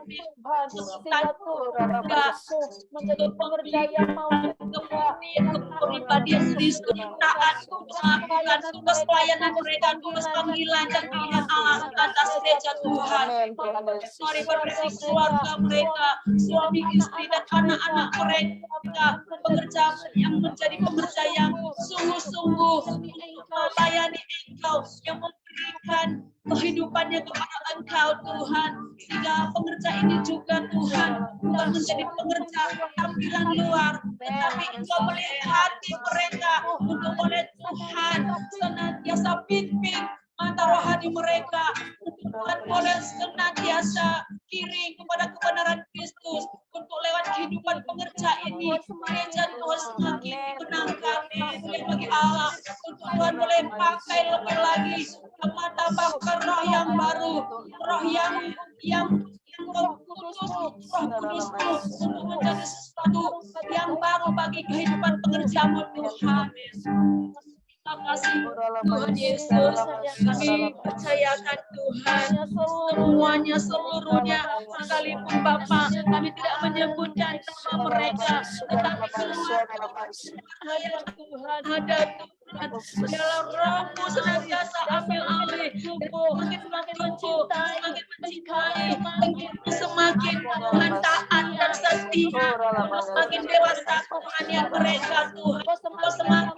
Tuhan, menjadi pengerja yang mau kepribadian Kristus, taat melakukan tugas pelayanan mereka, tugas panggilan dan pilihan Allah atas gereja Tuhan. Mari berkati keluarga mereka, suami istri dan anak-anak mereka, pekerja yang menjadi pekerja yang sungguh-sungguh melayani Engkau, yang memberikan kehidupannya kepada Engkau Tuhan, sehingga pekerja ini juga Tuhan bukan menjadi pekerja tampilan luar, tetapi Engkau melihat hati mereka untuk oleh Tuhan senantiasa pimpin mata rohani mereka, Tuhan boleh senantiasa kirim kepada kebenaran Kristus untuk lewat kehidupan pengerja ini, gereja Tuhan semakin dimenangkan bagi Allah, untuk Tuhan boleh pakai lebih lagi, tambahkan roh yang baru, roh yang kudus, roh kudusmu untuk menjadi sesuatu yang baru bagi kehidupan pengerjamu Tuhan. Terima kasih Tuhan Yesus, kami percayakan Tuhan seluruhnya, sekalipun Bapa kami tidak menyebutkan nama mereka, tetapi Tuhan ada Tuhan dalam rohmu senantiasa ambil alih, semakin mencintai, semakin Tuhan taat dan setia, semakin dewasa kerohanian mereka Tuhan, semakin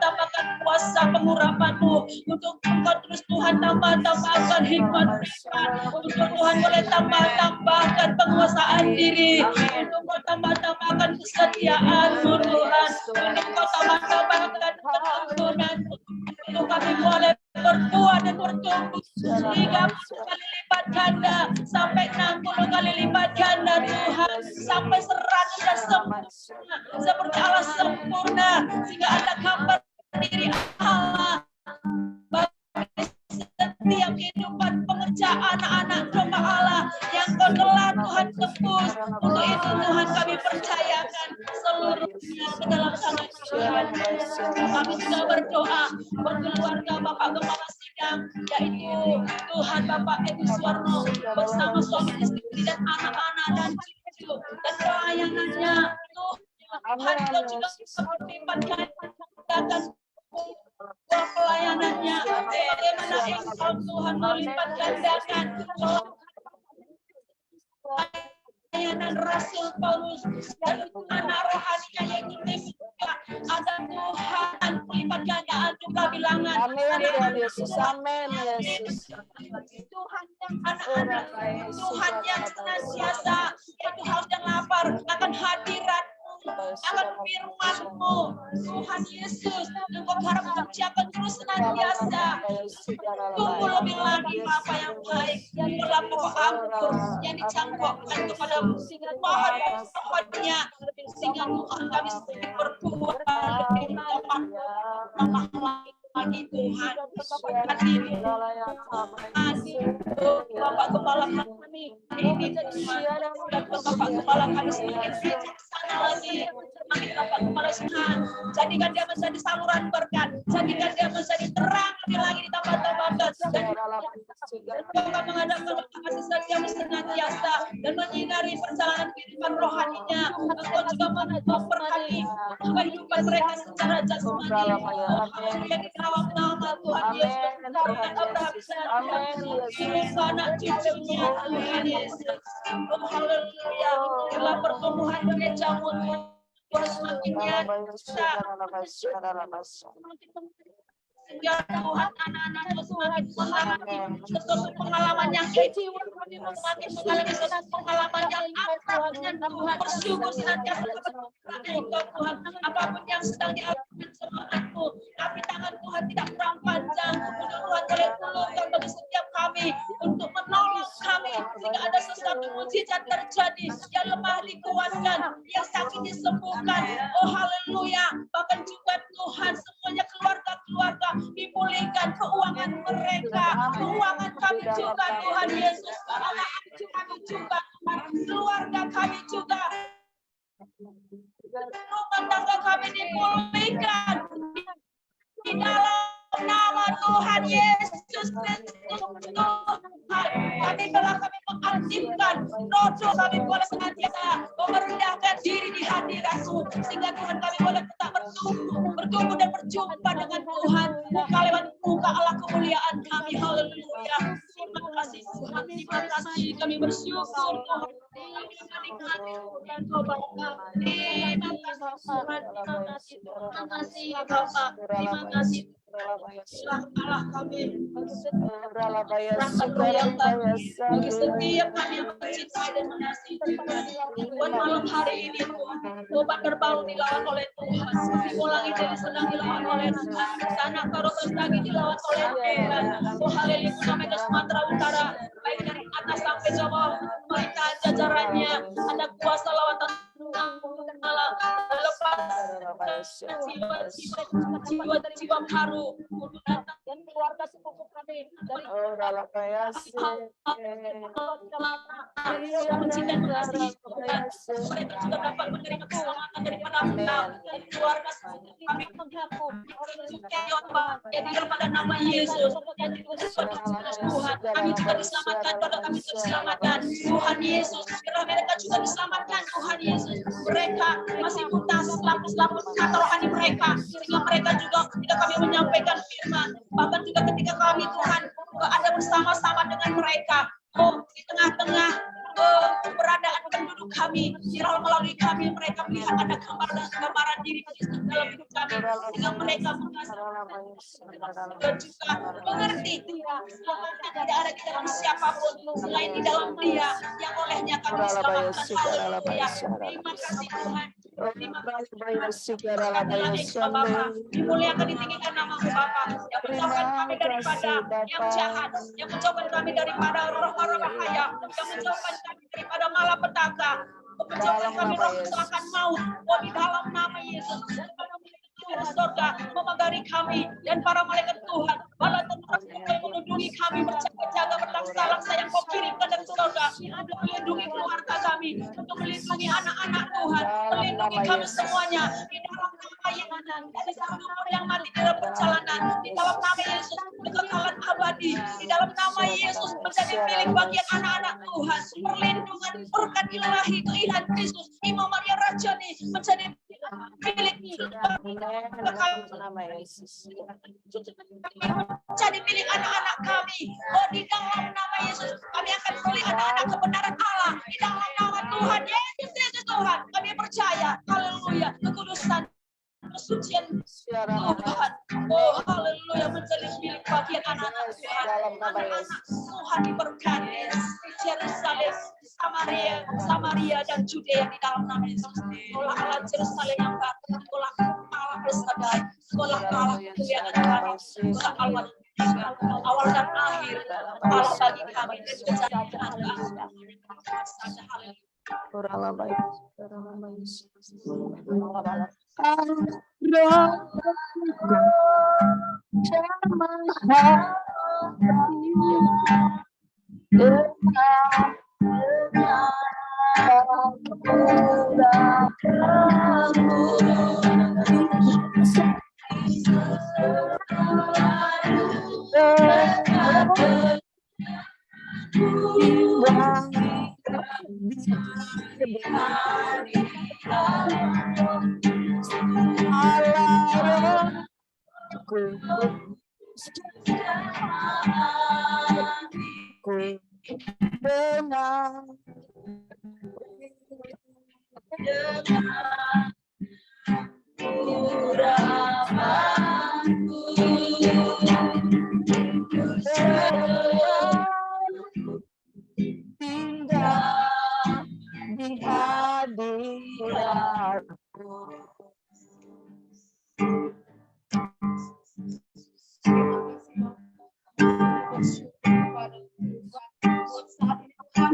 tambahkan kuasa pengurapanmu untuk Engkau terus Tuhan tambahkan hikmat mereka, untuk Tuhan boleh tambahkan penguasaan diri, untuk Engkau tambahkan kesetiaanmu Tuhan, untuk Engkau tambahkan keampunan, untuk kami boleh berbuah dan bertumbuh 30 kali lipat ganda sampai 60 kali lipat ganda Tuhan, sampai 100 dan sempurna seperti Allah sempurna, sehingga ada gambar diri Allah bagi setiap kehidupan pengerja anak-anak domba Allah yang Kau telah Tuhan tebus. Untuk itu Tuhan kami percayakan seluruhnya ke dalam tangan Tuhan. Kami juga berdoa buat keluarga Bapak Kepala Sidang, yaitu Tuhan Bapak Edi Suwarno bersama suami istri dan anak-anak dan cucu dan pelayanannya Tuhan, Kau juga berlipatkan pelayanannya, bagaimana Engkau Tuhan melipat gandakan pelayanan Rasul Paulus dan anak rohaninya yang juga agar Tuhan melipat gandaan juga bilangan. Amin Yesus, amin Yesus. Tuhan yang anak-anak, Tuhan yang senantiasa yaitu haus dan lapar akan hadirat, akan firman-Mu Tuhan Yesus, Engkau harap mengerjakan terus senantiasa. Tunggu lebih lagi apa yang baik, itulah pokok anggur yang dicangkokkan kepada pohon-pohonnya, sehingga Tuhan kami sedikit berbuah lebih tambah lagi Tuhan. Bapak Kepala kami ini Tuhan, Bapak Kepala kami sedikit sana lagi, Bapak Kepala Tuhan, jadikan dia menjadi saluran berkat, jadikan dia menjadi terang lebih lagi ditambah-tambahkan, dan Bapak mengadakan kasih setiamu senantiasa dan menyinari perjalanan kehidupan rohaninya. Engkau juga memberkati kehidupan mereka secara jasmani yang dirawat nama Tuhan Yesus, Tuhan Abraham, anak cucunya Tuhan Yesus. Oh haleluya, inilah pertumbuhan gerejamu Tuhan semakin nyata. Sehingga Tuhan anak-anakmu semakin mengalami sesuatu pengalaman yang kecil, semakin mengalami sesuatu pengalaman yang akrab dengan Tuhan, bersyukur senantiasa kepada Engkau Tuhan, apapun yang sedang dialami jemaatmu, tapi tangan Tuhan tidak kurang panjang untuk Tuhan boleh tulurkan bagi setiap kami untuk menolong kami, sehingga ada sesuatu mujizat terjadi, yang lemah dikuatkan, yang sakit disembuhkan. Oh haleluya, bahkan juga Tuhan semuanya keluarga-keluarga dipulihkan, keuangan mereka, keuangan kami juga Tuhan Yesus, anak kami juga, keluarga kami juga, rumah tangga kami dipulihkan di dalam nama Tuhan Yesus Kristus. Tuhan, kami telah kami mengangkat aktifkan rodo kami boleh senantiasa merendahkan diri di hadirat-Mu, sehingga Tuhan kami boleh tetap bertumbuh dan berjumpa dengan Tuhan muka lewat muka Allah kemuliaan kami. Haleluya. Terima kasih Tuhan, terima kasih, kami bersyukur Tuhan. Kami menikmati Engkau Bapa. Terima kasih Tuhan, terima kasih Tuhan, terima kasih Bapa, terima kasih Allah kami, bagi setiap kami yang mencintai dan mengasihi Tuhan. Buat malam hari ini Tuhan, obat terbaru dilawan oleh Tuhan, ulangi jadi sedang dilawan oleh Tuhan, tanah taruh lagi dilawan oleh Tuhan. Oh haleluya, sampai ke Sumatera Utara, baik dari atas sampai bawah, mereka jajarannya ada kuasa lawatan Allah, lepas jiwa haru dan keluarga sepupu kami dari yang mencintai dan mengasihi Tuhan, mereka juga dapat menerima keselamatan daripada dan keluarga kami mengaku yang pada nama Yesus Tuhan, kami juga diselamatkan, pada kami terselamatkan Tuhan Yesus, biarlah mereka juga diselamatkan Tuhan Yesus. Mereka masih buta selaput kata rohani mereka, sehingga mereka juga ketika kami menyampaikan firman, bahkan juga ketika kami Tuhan ada bersama-sama dengan mereka, di tengah-tengah keberadaan penduduk kami, biarlah melalui kami mereka melihat ada gambaran diri Kristus dalam hidup kami, sehingga mereka dan juga mengerti selamatnya tidak ada di dalam siapapun selain di dalam Dia yang olehnya kami diselamatkan. Haleluya. Terima kasih Tuhan. Terima kasih Bapa, dimuliakan ditinggikan nama Bapa, yang menjauhkan kami daripada yang jahat, yang menjauhkan kami daripada roh-roh bahaya, yang menjauhkan kami daripada malapetaka, menjauhkan kami roh kecelakaan maut. Oh, di dalam nama Yesus, surga memagari kami dan para malaikat Tuhan, bala tentara yang melindungi kami, berjaga-jaga berlaksa-laksa yang Kau kirimkan dari surga untuk melindungi keluarga kami, untuk melindungi anak-anak Tuhan, melindungi kami semuanya di dalam nama Yesus. Dari satu yang mati dalam perjalanan, di dalam nama Yesus kekekalan abadi, di dalam nama Yesus menjadi milik bagian anak-anak Tuhan, perlindungan berkat ilahi keindahan Kristus Imam Maria Rajani menjadi milik jadi milik anak-anak kami. Oh, di dalam nama Yesus kami akan melihat anak-anak kebenaran Allah di dalam nama Tuhan Yesus Tuhan. Kami percaya, haleluya, kekudusan kesucian Tuhan. Oh haleluya, menjadi milik bagian anak-anak Tuhan. Anak-anak Tuhan diberkati Yerusalem, Samaria dan Judea di dalam nama Yesus. Sekolah Allah Yerusalem yang baru, sekolah Allah bersadar, sekolah Allah kemuliaan kami, sekolah Allah awal dan akhir Allah bagi kami dan kejadian Allah. Kurang baik.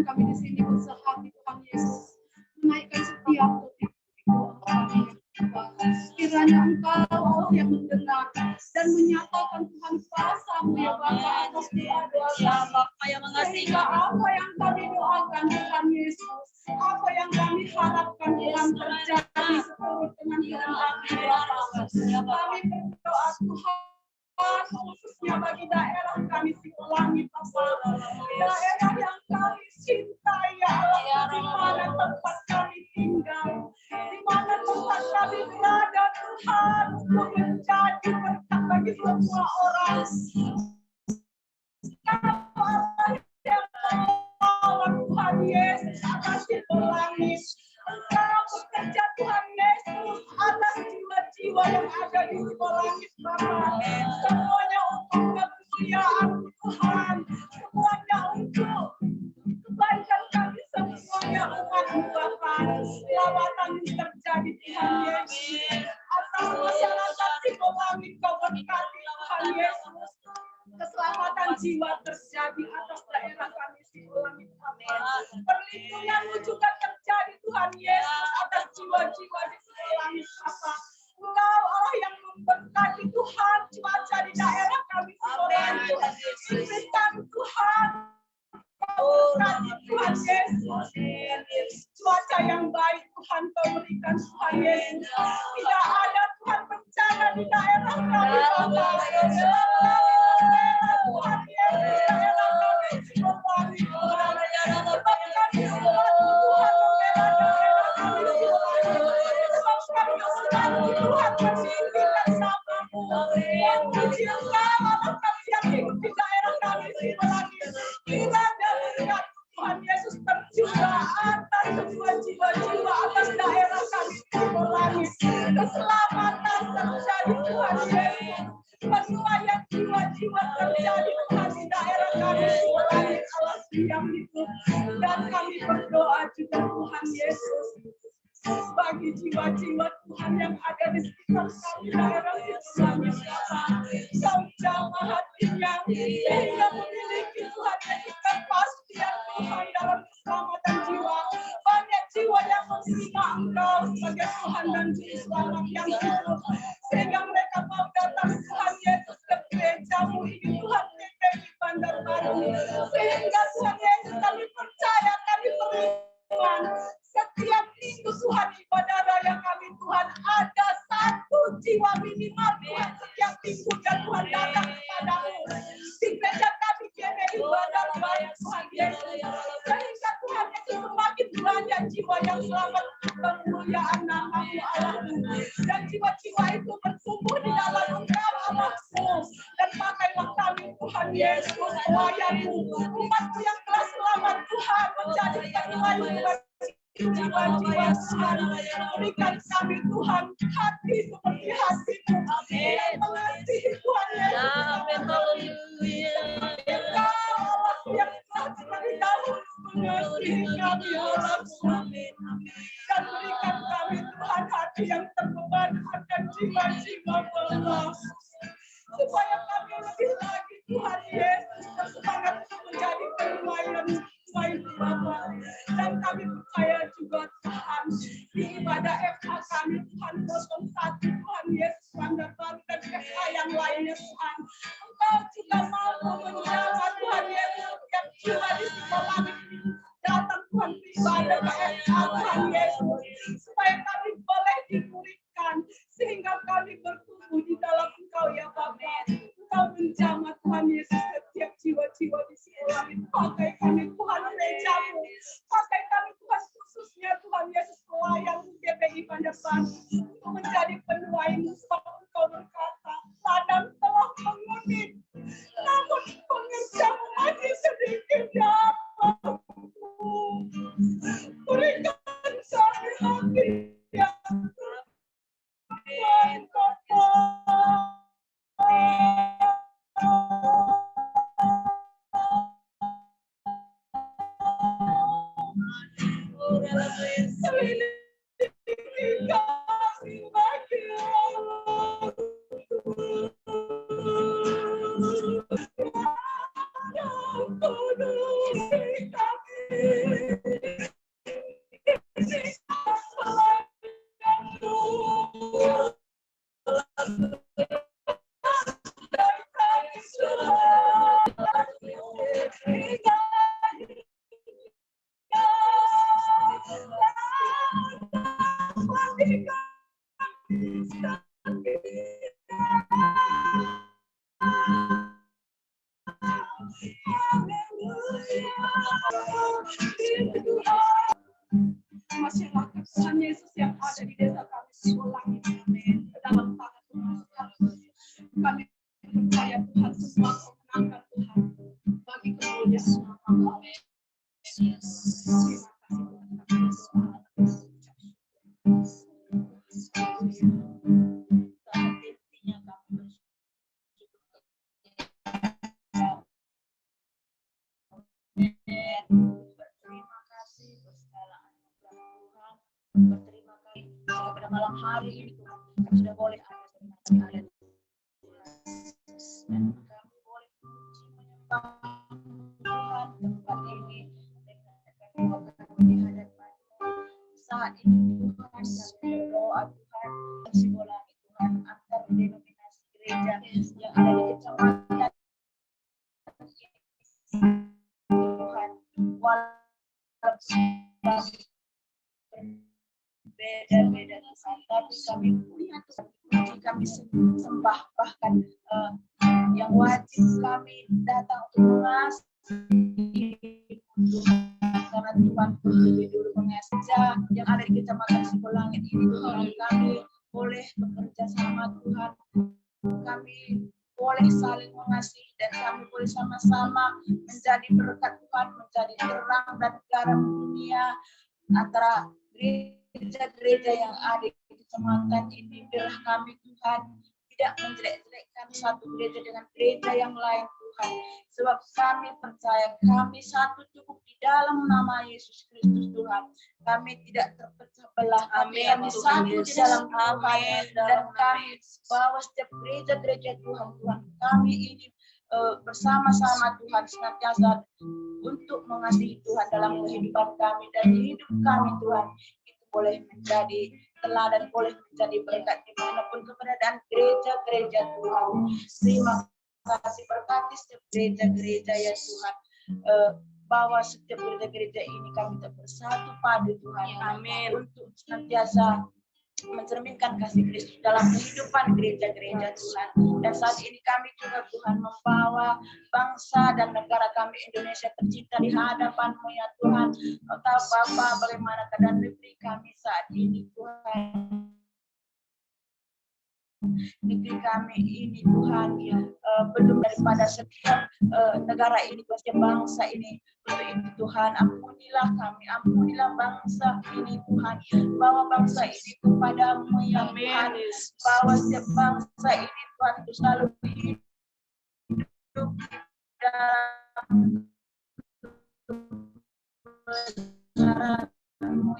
Kami di sini berusaha Tuhan Yesus menaikkan setiap kiranya Engkau yang mendengar dan menyatakan Tuhan kuasa-Mu ya Bapa atas doa-doa Bapa yang mengasihi apa yang kami doakan Tuhan Yesus, apa yang kami harapkan Tuhan terjadi seturut dengan kehendak Bapa. Kami berdoa Tuhan khususnya bagi daerah kami Siulangi Bapa, daerah yang kami mencintai ya Allah, di mana tempat kami tinggal, di mana tempat kami berada Tuhan, untuk menjadi berkat bagi semua orang. Yang Tuhan Yesus atas di langit. Engkau bekerja Tuhan Yesus atas jiwa-jiwa yang ada di langit Bapa. Semuanya untuk kemuliaan Tuhan, semuanya untuk kebaikan kami semuanya umat Bapa. Lawatan terjadi Tuhan Yesus atas masyarakat di langit Kau berkati Tuhan Yesus. Keselamatan jiwa terjadi atas daerah kami di langit Bapa. Perlindungan-Mu juga terjadi Tuhan Yesus atas jiwa-jiwa di langit Bapa. Engkau Allah yang memberkati Tuhan cuaca di daerah kami di langit. Berikan Tuhan Tuhan Yesus, cuaca yang baik Tuhan Kau berikan Tuhan Yesus. Tidak ada Tuhan bencana di daerah kami Bapa. Tuhan Yesus, daerah kami Tuhan Tuhan Tuhan bermimpi bersamamu. Yang mencinta Allah kami yang hidup di daerah kami kiranya berkat Tuhan Yesus tercurah atas semua jiwa-jiwa atas daerah kami di langit. Keselamatan terjadi Tuhan Yesus. Penuaian jiwa-jiwa terjadi Tuhan di daerah kami di langit Allah yang hidup. Dan kami berdoa juga Tuhan Yesus bagi jiwa-jiwa Tuhan yang ada di sekitar kami daerah itu langit Bapa. Kau jamah hatinya sehingga memiliki Tuhan Yesus kepastian Tuhan dalam keselamatan jiwa. Banyak jiwa yang menerima Engkau sebagai Tuhan dan Juru Selamat yang hidup, sehingga mereka mau datang Tuhan Yesus ke gereja-Mu ini Tuhan GPI Bandar Baru. Sehingga Tuhan Yesus kami percaya, kami beriman setiap minggu Tuhan ibadah raya kami Tuhan ada satu jiwa minimal Tuhan setiap minggu dan Tuhan datang kepadamu di gereja kami GPI Bandar Baru Tuhan Yesus. Sehingga Tuhan Yesus semakin banyak jiwa yang selamat kemuliaan nama-Mu Allahmu, dan jiwa-jiwa itu bertumbuh di dalam Engkau Allahku. Dan pakailah kami Tuhan Yesus pelayan-Mu, umat-Mu yang telah selamat Tuhan menjadi penuai jiwa-jiwa Tuhan. Berikan kami Tuhan hati seperti hati-Mu yang mengasihi Tuhan Yesus. Engkau Allah yang telah dari dahulu mengasihi kami Allahku. Dan berikan kami Tuhan hati yang terbeban akan jiwa-jiwa Bapa, supaya kami lebih lagi Tuhan Yesus bersemangat untuk menjadi penuaian Bapa. Dan kami percaya juga Tuhan di ibadah FA kami Tuhan 01 Tuhan Yesus Bandar Baru dan FA yang lainnya Tuhan, Engkau juga mampu menjawab Tuhan Yesus yang jiwa di sekolah ini datang Tuhan ibadah ke FA Tuhan Yesus, supaya kami boleh dipulihkan sehingga kami bertumbuh di dalam Engkau ya Bapa. Engkau menjamah Tuhan Yesus setiap jiwa-jiwa di sekolah ini. Pakai kami Tuhan gereja-Mu, pakai kami Tuhan khususnya Tuhan Yesus pelayan GPI Bandar Baru untuk menjadi penuai-Mu. Sebab Engkau berkata, ladang telah menguning, namun pengerjamu masih sedikit ya Allah. Berikan kami hati yang Tuhan Yesus yang ada di desa kami sekolah ini ke dalam tangan Tuhan. Kami percaya Tuhan semua kemenangan Tuhan bagi kemuliaan nama. Terima kasih Berterima kasih untuk segala anugerah Tuhan. Berterima kasih pada malam hari ini Tuhan kami sudah boleh ada dan kami boleh memuji menyembah Tuhan tempat ini dengan kami di hadapan saat ini Tuhan kami berdoa Tuhan simbologi Tuhan antar denominasi gereja yang ada di kecamatan Tuhan walaupun beda-beda Tuhan tapi kami punya Tuhan kami sembah bahkan yang wajib kami datang untuk mengasihi Tuhan karena Tuhan lebih dulu mengasihi yang ada di kecamatan Sipolangit ini Tuhan kami boleh bekerja sama Tuhan kami boleh saling mengasihi dan kami boleh sama-sama menjadi berkat Tuhan menjadi terang dan garam dunia antara gereja-gereja yang ada di kecamatan ini biarlah kami Tuhan tidak menjelek-jelekkan satu gereja dengan gereja yang lain Tuhan sebab kami percaya kami satu cukup di dalam nama Yesus Kristus Tuhan kami tidak terpecah belah kami satu di dalam Tuhan dan kami bawa setiap gereja-gereja Tuhan kami ini bersama-sama Tuhan senantiasa untuk mengasihi Tuhan dalam kehidupan kami dan hidup kami Tuhan itu boleh menjadi teladan boleh menjadi berkat dimanapun keberadaan gereja-gereja Tuhan. Terima kasih berkati setiap gereja-gereja ya Tuhan. Bahwa setiap gereja-gereja ini kami tetap bersatu padu Tuhan. Amin. Untuk senantiasa mencerminkan kasih Kristus dalam kehidupan gereja-gereja Tuhan. Dan saat ini kami juga Tuhan membawa bangsa dan negara kami Indonesia tercinta di hadapan-Mu ya Tuhan. Kau tahu Bapa bagaimana keadaan negeri kami saat ini Tuhan. Negeri kami ini Tuhan belum daripada setiap negara ini setiap bangsa ini untuk itu Tuhan ampunilah kami ampunilah bangsa ini Tuhan bawa bangsa ini kepadamu ya Tuhan bawa setiap bangsa ini Tuhan untuk selalu hidup dalam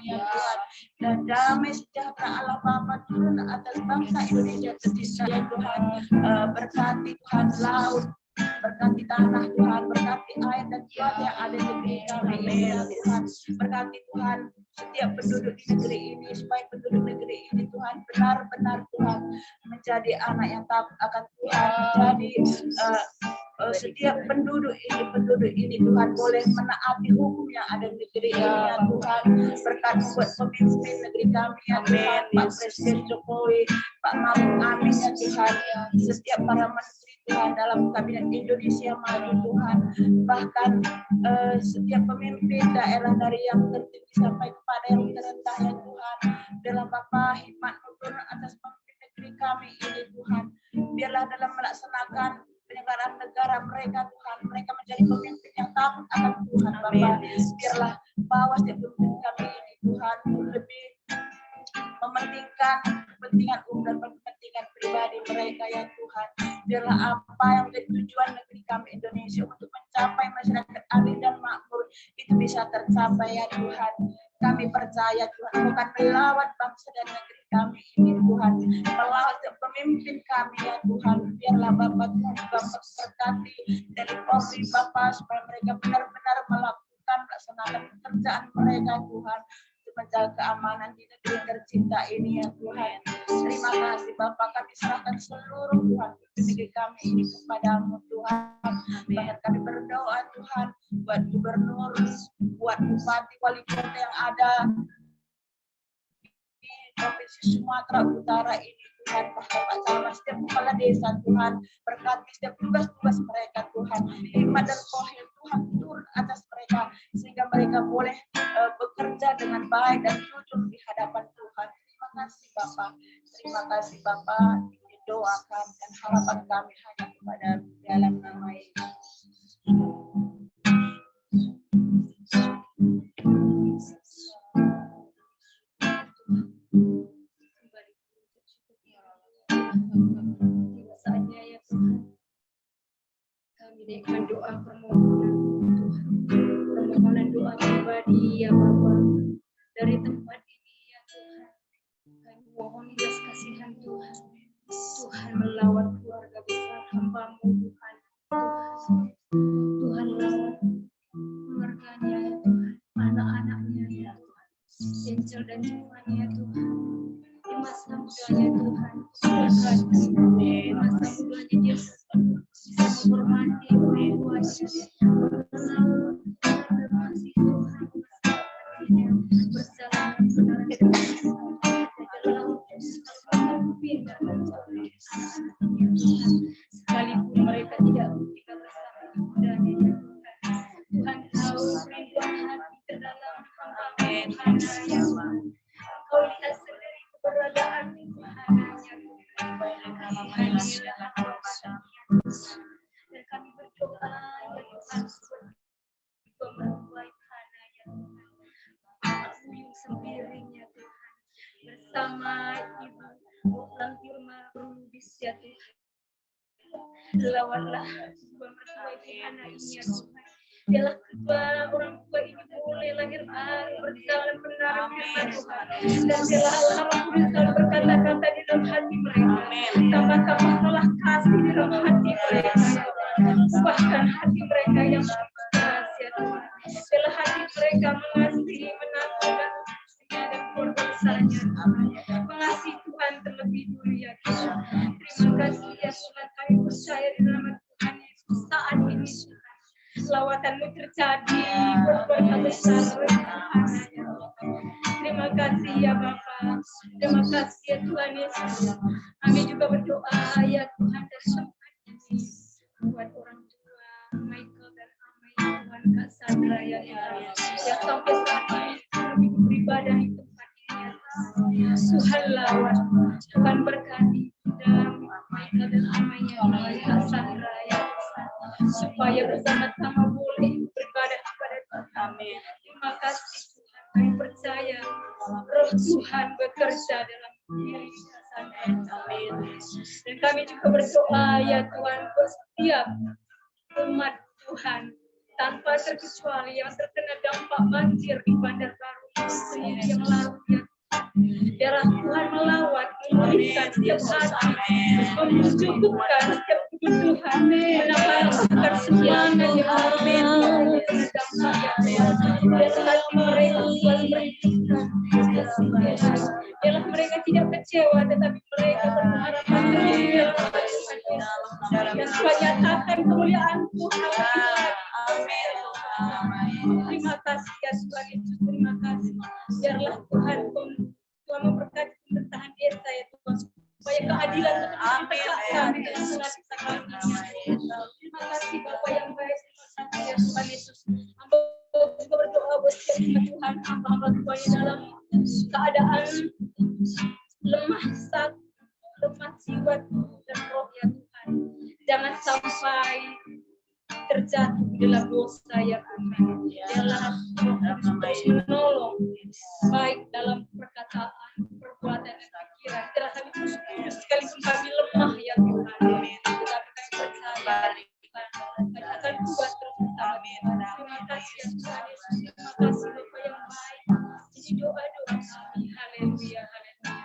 ya Tuhan dan damai sejahtera Allah Bapa turun atas bangsa Indonesia tercinta ya Tuhan berkati Tuhan laut berkati tanah Tuhan berkati air dan cuaca yang ada di negeri kami ya Tuhan berkati Tuhan setiap penduduk di negeri ini supaya penduduk negeri ini Tuhan benar-benar Tuhan menjadi anak yang takut akan Tuhan menjadi setiap penduduk ini Tuhan boleh menaati hukum yang ada di negeri ini ya Tuhan berkat buat pemimpin negeri kami ya Tuhan Pak Presiden Jokowi Pak Mahfud Amin ya Tuhan setiap para menteri Tuhan dalam kabinet Indonesia Maju Tuhan bahkan setiap pemimpin daerah dari yang tertinggi sampai kepada yang terendah ya Tuhan dalam Bapa hikmat turun atas pemimpin negeri kami ini Tuhan biarlah dalam melaksanakan penyelenggaraan negara mereka Tuhan mereka menjadi pemimpin yang takut akan Tuhan Bapa biarlah bawa setiap pemimpin kami ini Tuhan lebih mementingkan kepentingan umum dan kepentingan pribadi mereka ya Tuhan biarlah apa yang menjadi tujuan negeri kami Indonesia untuk mencapai masyarakat adil dan makmur itu bisa tercapai ya Tuhan kami percaya Tuhan bukan melawan bangsa dan negeri kami ini Tuhan melawan pemimpin kami ya Tuhan biarlah Bapak Tuhan Bapak berkati dari Polri Bapak supaya mereka benar-benar melakukan melaksanakan pekerjaan mereka Tuhan untuk menjaga keamanan di negeri tercinta ini ya Tuhan terima kasih Bapak kami serahkan seluruh Tuhan negeri kami ini kepadamu Tuhan bahkan kami berdoa Tuhan buat gubernur buat bupati wali kota yang ada di Provinsi Sumatera Utara ini Tuhan, Pak Camat, setiap kepala desa Tuhan, berkati setiap tugas-tugas mereka Tuhan, hikmat dan rohnya Tuhan turun atas mereka sehingga mereka boleh bekerja dengan baik dan jujur di hadapan Tuhan. Terima kasih Bapak, terima kasih Bapak. Doakan dan harapan kami hanya kepada dalam nama Yesus. Saatnya ya Tuhan, kami naikkan doa permohonan Tuhan, permohonan doa pribadi ya Bapa, dari tempat ini ya Tuhan. Kami mohon belas kasihan Tuhan, Tuhan melawat keluarga besar hamba-Mu Tuhan, Tuhan melawat keluarganya ya Tuhan, anak-anaknya ya Tuhan, Angel dan Tiffany ya Tuhan, di masa mudanya Tuhan, di masa mudanya dia bisa menghormati orang tuanya, mengenal Tuhan, berjalan sekalipun mereka tidak ketika bersama ibundanya ya Tuhan. Tuhan tahu rinduan hati terdalam hamba-Mu Tuhan ya Tuhan. Kau lihat sendiri keberadaan Tuhan ya Tuhan. Dan kami berdoa ya Tuhan juga mertuai Hana ya Tuhan. Buyung sembiring ya Tuhan. Bersama Ibu Lampirma Rubis ya Tuhan. Lawanlah kedua mertua Hana ini ya Tuhan. Biarlah kedua orang tua ini boleh lahir berjalan benar firman Tuhan. Dan biarlah Allah Roh Kudus selalu berkata-kata di dalam hati mereka. Tambah-tambahlah kasih di dalam hati mereka. Ubahkan hati mereka yang keras ya Tuhan. Biarlah hati mereka mengasihi, menanggung dan keluarga besarnya Tuhan. Mengasihi Tuhan terlebih dulu ya Tuhan. Terima kasih ya Tuhan, kami percaya di nama Tuhan Yesus saat ini Tuhan. Lawatan-Mu terjadi berkeluarga besar Tuhan ya Tuhan. Terima kasih ya Bapa. Terima kasih ya Tuhan Yesus. Kami juga berdoa ya Tuhan dari tempat ini buat orang tua Michael dan Amai Tuhan, Kak Sandra ya Tuhan. Yang sampai saat ini kami beribadah di tempat ini ya Tuhan. Tuhan lawat, Tuhan berkati dalam Michael dan Amai ya Tuhan, Kak Sandra ya Tuhan. Supaya bersama-sama boleh beribadah kepada Tuhan. Terima kasih Tuhan, kami percaya Roh Tuhan bekerja dalam diri Sandra. Dan kami juga berdoa ya Tuhan, setiap umat Tuhan tanpa terkecuali yang terkena dampak banjir di Bandar Baru sendiri yang lalu ya biarlah Tuhan melawat, memberikan setiap hati, mencukupkan setiap kebutuhan, menambahkan semangat yang amin. Biarlah mereka selalu berikan, biarlah mereka tidak kecewa, tetapi mereka berharapan dan Tuhan nyatakan kemuliaan Tuhan. Terima kasih ya Tuhan Yesus, terima kasih. Biarlah Tuhan memberkati pemerintahan desa ya Tuhan, supaya keadilan ditegakkan di dalam terima kasih Bapa yang baik, terima kasih ya Tuhan Yesus. Hamba juga berdoa buat setiap umat Tuhan, hamba-hamba Tuhan yang dalam keadaan lemah jiwa dan roh ya Tuhan. Jangan sampai terjatuh dalam dosa ya Tuhan. Dalam menolong baik dalam perkataan, perbuatan dan pikiran. Terasa kami sekalipun kami lemah ya Tuhan. Tetapi kami percaya Tuhan akan buat terus bersama Tuhan. Terima kasih ya Tuhan Yesus. Terima kasih Bapa yang baik. Ini doa-doa kami. Haleluya, haleluya.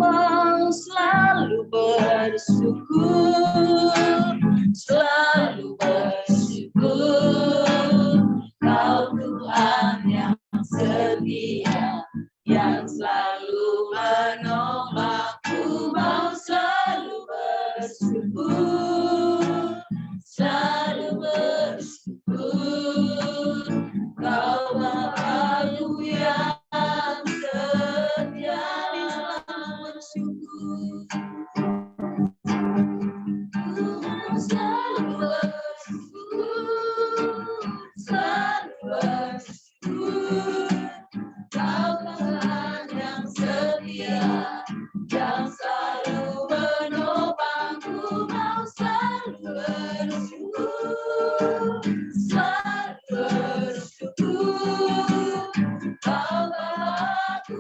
Mau selalu bersyukur, selalu bersyukur, Kau Tuhan yang setia.